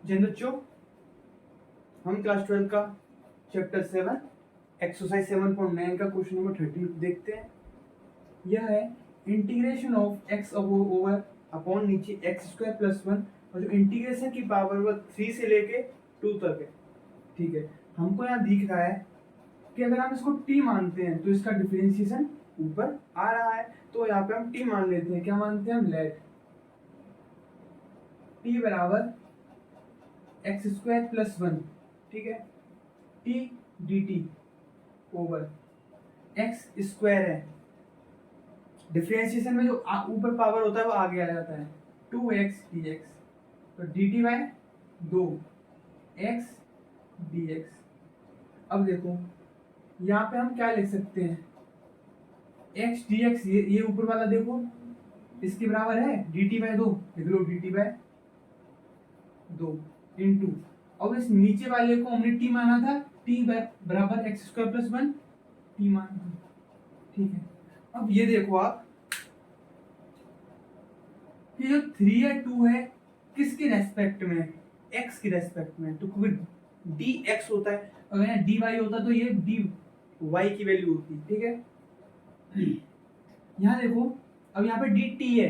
जिन बच्चों, हम क्लास 12 का चैप्टर 7 एक्सरसाइज 7.9 का क्वेश्चन नंबर 13 देखते हैं। यह है integration of x over upon नीचे एक्स स्क्वायर प्लस 1, और जो इंटीग्रेशन की पावर वह 3 से लेके 2 तक है। ठीक है, हमको यहाँ दिख रहा है कि अगर हम इसको t मानते हैं तो इसका डिफरेंशिएशन ऊपर आ रहा है, तो यहाँ पे हम t मान लेते हैं। क्या मानते हैं हम? लेट t बराबर एक्स स्क्वायर प्लस 1, ठीक है, t dt over x square है। डिफरेंशिएशन में जो ऊपर पावर होता है वो आगे आ जाता है, 2x dx, तो dt बाय 2x dx। अब देखो यहाँ पे हम क्या लिख सकते हैं, x dx, ये ऊपर वाला देखो इसके बराबर है dt बाय 2, लिख लो dt बाय 2 इंटू, और इस नीचे वाले को हमने t माना था, t बराबर एक्स स्क्वायर प्लस 1 t माना था। ठीक है, अब ये देखो आप कि जो 3 है 2 है किसके रेस्पेक्ट में? x के रेस्पेक्ट में, तो क्योंकि dx होता है, अगर यहाँ dy होता तो ये dy की वैल्यू होती। ठीक है, यहाँ देखो अब यहाँ पे dt है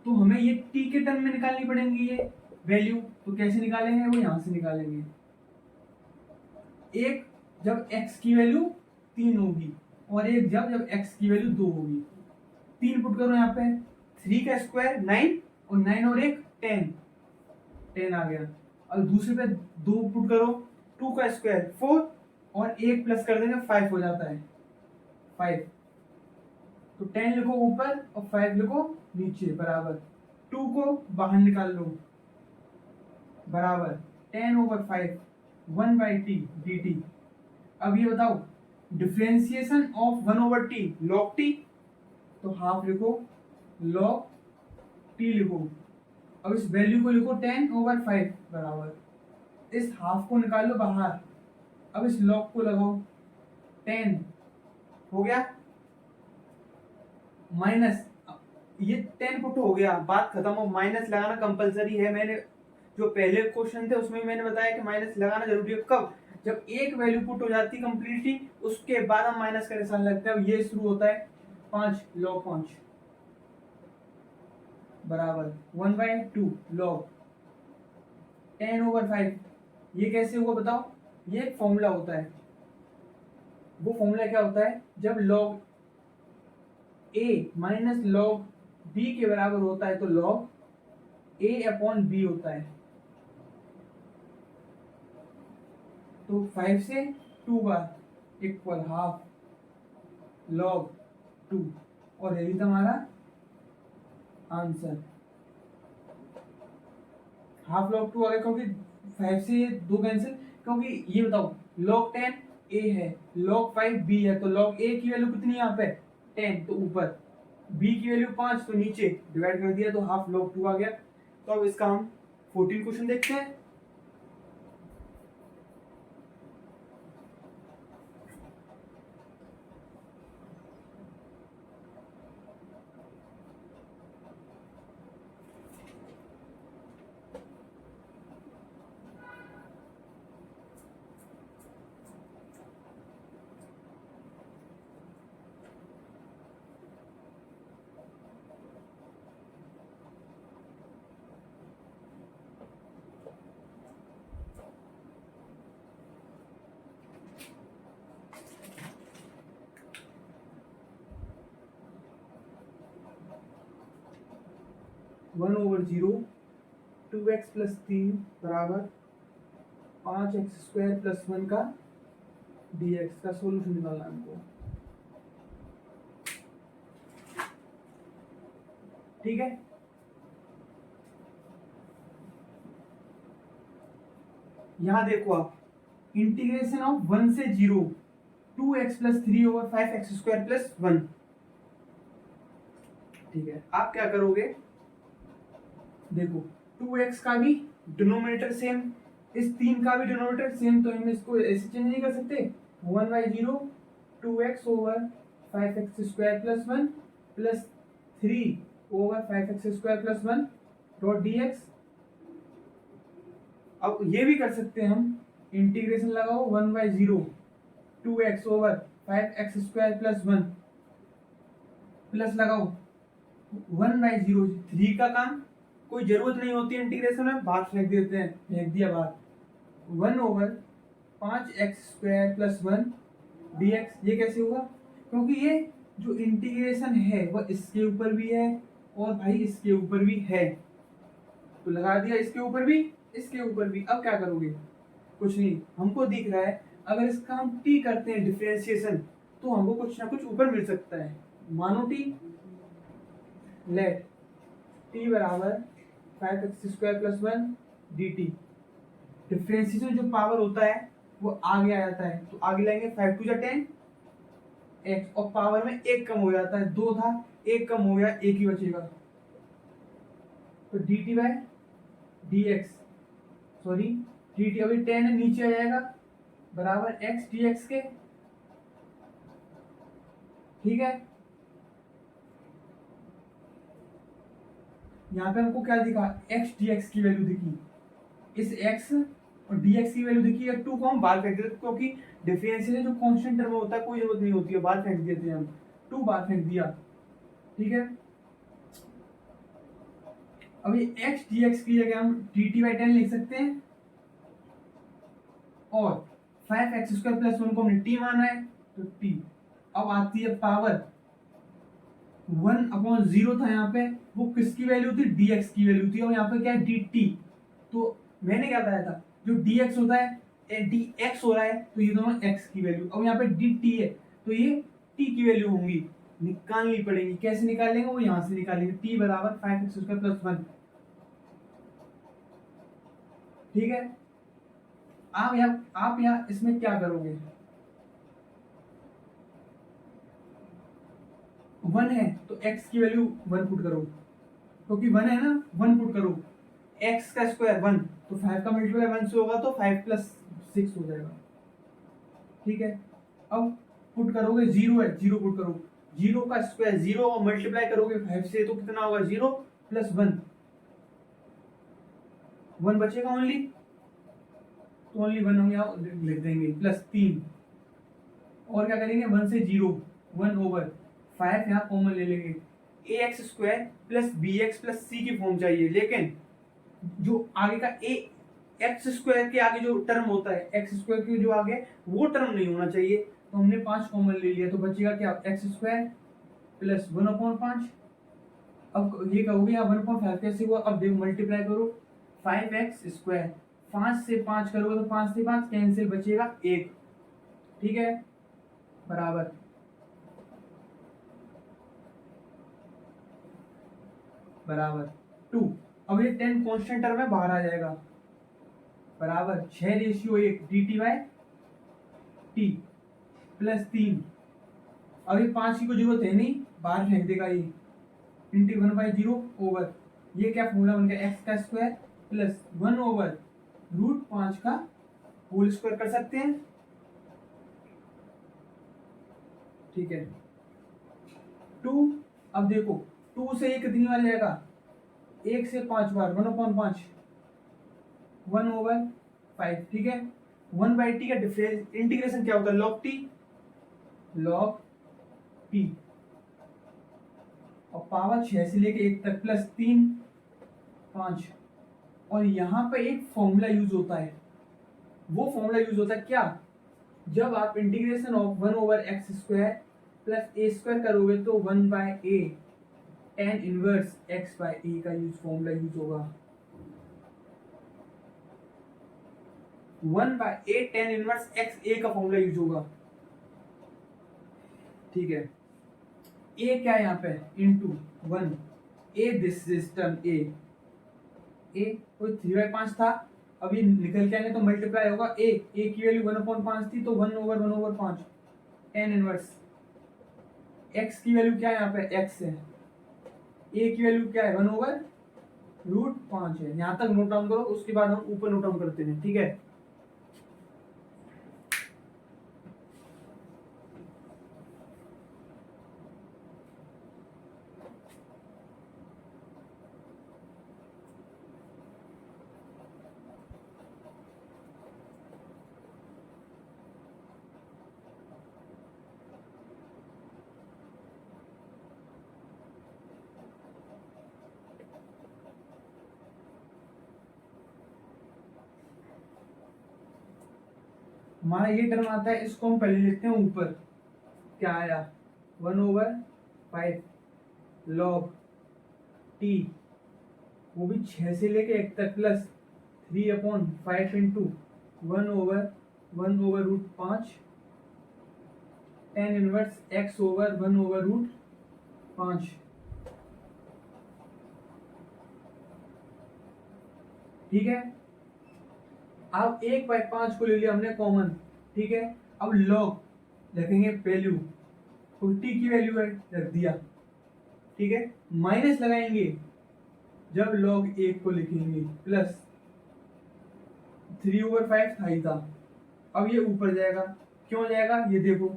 तो हमें ये t के टर्म में निकालनी पड़ेंगी ये वैल्यू, तो कैसे निकालेंगे? वो यहाँ से निकालेंगे। एक जब x की वैल्यू 3 होगी और एक जब x की वैल्यू 2 होगी। 3 पुट करो यहाँ पे, 3 का स्क्वायर 9 और 9 और 1 10 आ गया। और दूसरे पे 2 पुट करो, 2 का स्क्वायर 4 और 1 प्लस कर देंगे 5 हो जाता है 5। तो 10 लिखो ऊपर और 5 लिखो नीचे, बराबर 2 को बाहर निकाल लो, बराबर 10 over 5 1 by T D T. अब ये बताओ differentiation of 1 over T log T, तो हाफ लिखो लॉग टी लिखो। अब इस वैल्यू को लिखो 10 ओवर 5 बराबर, इस हाफ को निकाल लो बाहर। अब इस लॉग को लगाओ, 10 हो गया माइनस, ये 10 पुट हो गया, बात खत्म हो। माइनस लगाना कंपलसरी है, मैंने जो पहले क्वेश्चन थे उसमें मैंने बताया कि माइनस लगाना जरूरी है। कब? जब एक वैल्यू पुट हो जाती कंप्लीटली, उसके बाद हम माइनस का निशान लगता है। ये शुरू होता है 5 लॉग 5 बराबर 1/2 लॉग 10 ओवर 5। ये कैसे हुआ बताओ? ये एक फॉर्मूला होता है। वो फॉर्मूला क्या होता है? जब log a minus log b के बराबर होता है तो लॉग a अपॉन b होता है। तो 5 से 2 बार इक्वल हाफ लॉग 2, और यही हमारा आंसर। हाफ लॉग 2 आ गया क्योंकि 5 से 2 कैंसिल, क्योंकि ये बताओ लॉग 10 a है, लॉग 5 b है, तो लॉग a की वैल्यू कितनी है यहाँ पे? 10, तो ऊपर, b की वैल्यू 5 तो नीचे डिवाइड कर दिया, तो हाफ लॉग 2 आ गया। तो अब इसका हम 14 क्वेश्चन देखते हैं। वन ओवर 0 2x प्लस 3 बराबर 5x स्क्वायर प्लस 1 का dx का सोल्यूशन निकालना है हमको। ठीक है, यहां देखो आप इंटीग्रेशन ऑफ 1 से 0 2x plus 3 over 5x square plus 1। ठीक है, आप क्या करोगे? देखो 2x का भी डिनोमिनेटर सेम, इस 3 का भी डिनोमिनेटर सेम, तो हम इसको ऐसे चेंज नहीं कर सकते। 1/0 2x over 5x square plus 1 plus 3 over 5x square plus 1 dot dx। अब ये भी कर सकते हैं हम, इंटीग्रेशन लगाओ 1/0 2x over 5x² plus 1 plus लगाओ 1/0 3 का काम कोई जरूरत नहीं होती इंटीग्रेशन में, बाहर फेंक देते हैं, फेंक दिया बाहर 1 ओवर 5x² प्लस 1 dx। ये कैसे हुआ? क्योंकि ये जो इंटीग्रेशन है वह इसके ऊपर भी है और भाई इसके ऊपर भी है, तो लगा दिया इसके ऊपर भी इसके ऊपर भी। अब क्या करोगे? कुछ नहीं, हमको दिख रहा है अगर इसका हम t करते हैं डिफरेंशिएशन तो हमको कुछ ना कुछ ऊपर मिल सकता है। मानो t, लेट t बराबर 5x² प्लस 1 dt। डिफरेंशिएशन जो पावर होता है वो आगे आ जाता है, तो आगे लाएंगे 5 2 10 x, और पावर में एक कम हो जाता है, 2 था एक कम हो गया, एक ही बचेगा, तो dt by dx, sorry dt अभी 10 नीचे आ जाएगा बराबर x dx के। ठीक है, यहाँ पे हमको क्या दिखा? x dx की वैल्यू दिखी, इस x और dx की वैल्यू दिखी, 2 को हम बाहर फेंक देते क्योंकि डिफरेंशियल जो कांस्टेंट टर्म होता है कोई जरूरत नहीं होती है, बाहर फेंक देते हैं हम, 2 बाहर फेंक दिया। ठीक है, अभी x dx की जगह हम dt बाई 10 लिख सकते हैं, और 5x² प्लस 1 को हमने t माना है तो t। अब आती है पावर 1/0 था यहाँ पे, वो किसकी वैल्यू थी? dx की वैल्यू थी, और यहाँ पे क्या है? dt। तो मैंने क्या बताया था, जो dx होता है dx हो रहा है तो ये दोनों x की वैल्यू, अब यहाँ पे dt है तो ये t की वैल्यू होंगी, निकालनी पड़ेगी। कैसे निकालेंगे? वो यहाँ से निकालेंगे, t बराबर 5x² प्लस 1। ठीक है, आप यहाँ इसमें क्या करोगे? 1 है तो x की वैल्यू 1 पुट करो, क्योंकि 1 है ना, 1 पुट करो, x का स्क्वायर 1, तो 5 का मल्टीप्लाई 1 से होगा तो 5 प्लस 6 हो जाएगा। ठीक है, अब पुट करोगे 0 है, 0 पुट करो, 0 का स्क्वायर 0 और मल्टीप्लाई करोगे 5 से तो कितना होगा? 0 प्लस 1, 1 बचेगा ओनली, तो ओनली 1 हम यहाँ लिख देंगे, प्लस 3, और क्या करेंगे? 1 से 0 1 ओवर 5 यहाँ कॉमन ले लेंगे, ax² plus bx plus c की फॉर्म चाहिए, लेकिन जो आगे का x² के आगे जो टर्म होता है, x² के जो आगे वो टर्म नहीं होना चाहिए, तो हमने 5 कॉमन ले लिया, तो बचेगा क्या? x² plus 1/5। अब ये कहोगे यार 1/5 कैसे हुआ? अब देखो मल्टीप्लाई करो, 5x², 5 से 5 करोगे तो 5 से 5 कैंसिल, बचेगा 1। ठीक है, बराबर बराबर 2। अब ये 10 कांस्टेंट टर्म में बाहर आ जाएगा, बराबर 6:1 dt बाय t प्लस 3। अभी 5 की कोई जरूरत है नहीं, बाहर फेंक देगा ये, इंटू 1/0 ओवर, ये क्या फॉर्मूला बन गया? x का स्क्वायर प्लस 1 ओवर √5 का होल स्क्वायर कर सकते हैं। ठीक है, 2, अब देखो 2 से ये कितनी बार जाएगा? 1 से 5 बार, 1/5, 1 ओवर 5। ठीक है, 1/t का डिफरेंस इंटीग्रेशन क्या होता है? log t, log t, और पावर 6 से लेके 1 तक प्लस 3 5। और यहाँ पे एक फॉर्मूला यूज होता है, वो फॉर्मूला यूज होता है क्या? जब आप integration of 1 over x² plus a² करोगे तो 1/a tan इनवर्स x/a का यूज फॉर्मूला यूज होगा, 1/a tan inverse x a का फॉर्मूला यूज होगा। ठीक है, a क्या है यहाँ पे? Into 1, a this system a कोई 3/5 था, अब ये निकल के आएंगे तो मल्टीप्लाई होगा, a की वैल्यू 1/5 थी तो 1 ओवर 1/5 tan इनवर्स, x की वैल्यू क्या है यहाँ पे? x है, a की वैल्यू क्या है? 1 ओवर √5 है। यहाँ तक नोट डाउन करो, उसके बाद हम ऊपर नोट डाउन करते हैं। ठीक है, हमारा ये टर्म आता है, इसको हम पहले लिखते हैं ऊपर, क्या आया 1/5 log t, वो भी 6 से लेके 1 तक, plus 3/5 into 1/1/√5 tan inverse x over 1/√5। ठीक है, अब 1/5 को ले लिया हमने कॉमन। ठीक है, अब log रखेंगे वैल्यू, तो t की वैल्यू है रख दिया। ठीक है, माइनस लगाएंगे जब log 1 को लिखेंगे, प्लस 3/5 था ही था, अब ये ऊपर जाएगा। क्यों जाएगा ये देखो,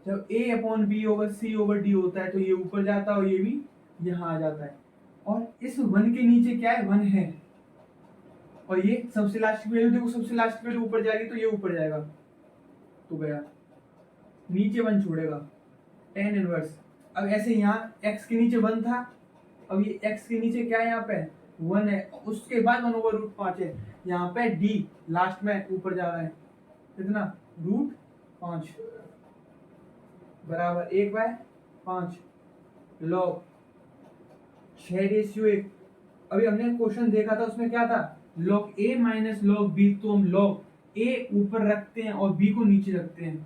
जब a/b over c over d होता है तो ये ऊपर जाता है और ये भी यहाँ आ जाता है, और इस 1 के नीचे क्या है 1 है, और ये सबसे लास्ट की वैल्यू देखो, सबसे लास्ट की वैल्यू ऊपर जाएगी तो ये ऊपर जाएगा, तो गया नीचे 1 छोड़ेगा tan इनवर्स। अब ऐसे यहाँ x के नीचे 1 था, अब ये x के नीचे क्या है यहाँ पे 1 है, उसके बाद 1/√5 है, यहाँ पे d लास्ट में ऊपर जा रहा है, कितना √5 बराबर 1/5 log 6/1। अभी हमने क्वेश्चन देखा था, उसमें क्या था log a minus log b, तो हम log a ऊपर रखते हैं और b को नीचे रखते हैं।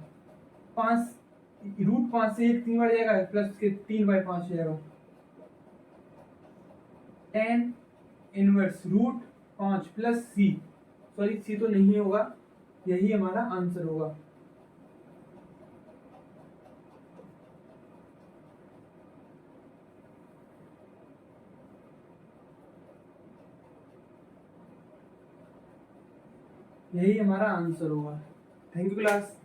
5 से 1 3 बार जाएगा, प्लस के 3/5 जाएगा, tan inverse √5 plus c, sorry c तो नहीं होगा, यही हमारा आंसर होगा। यही हमारा आंसर होगा। Thank you class.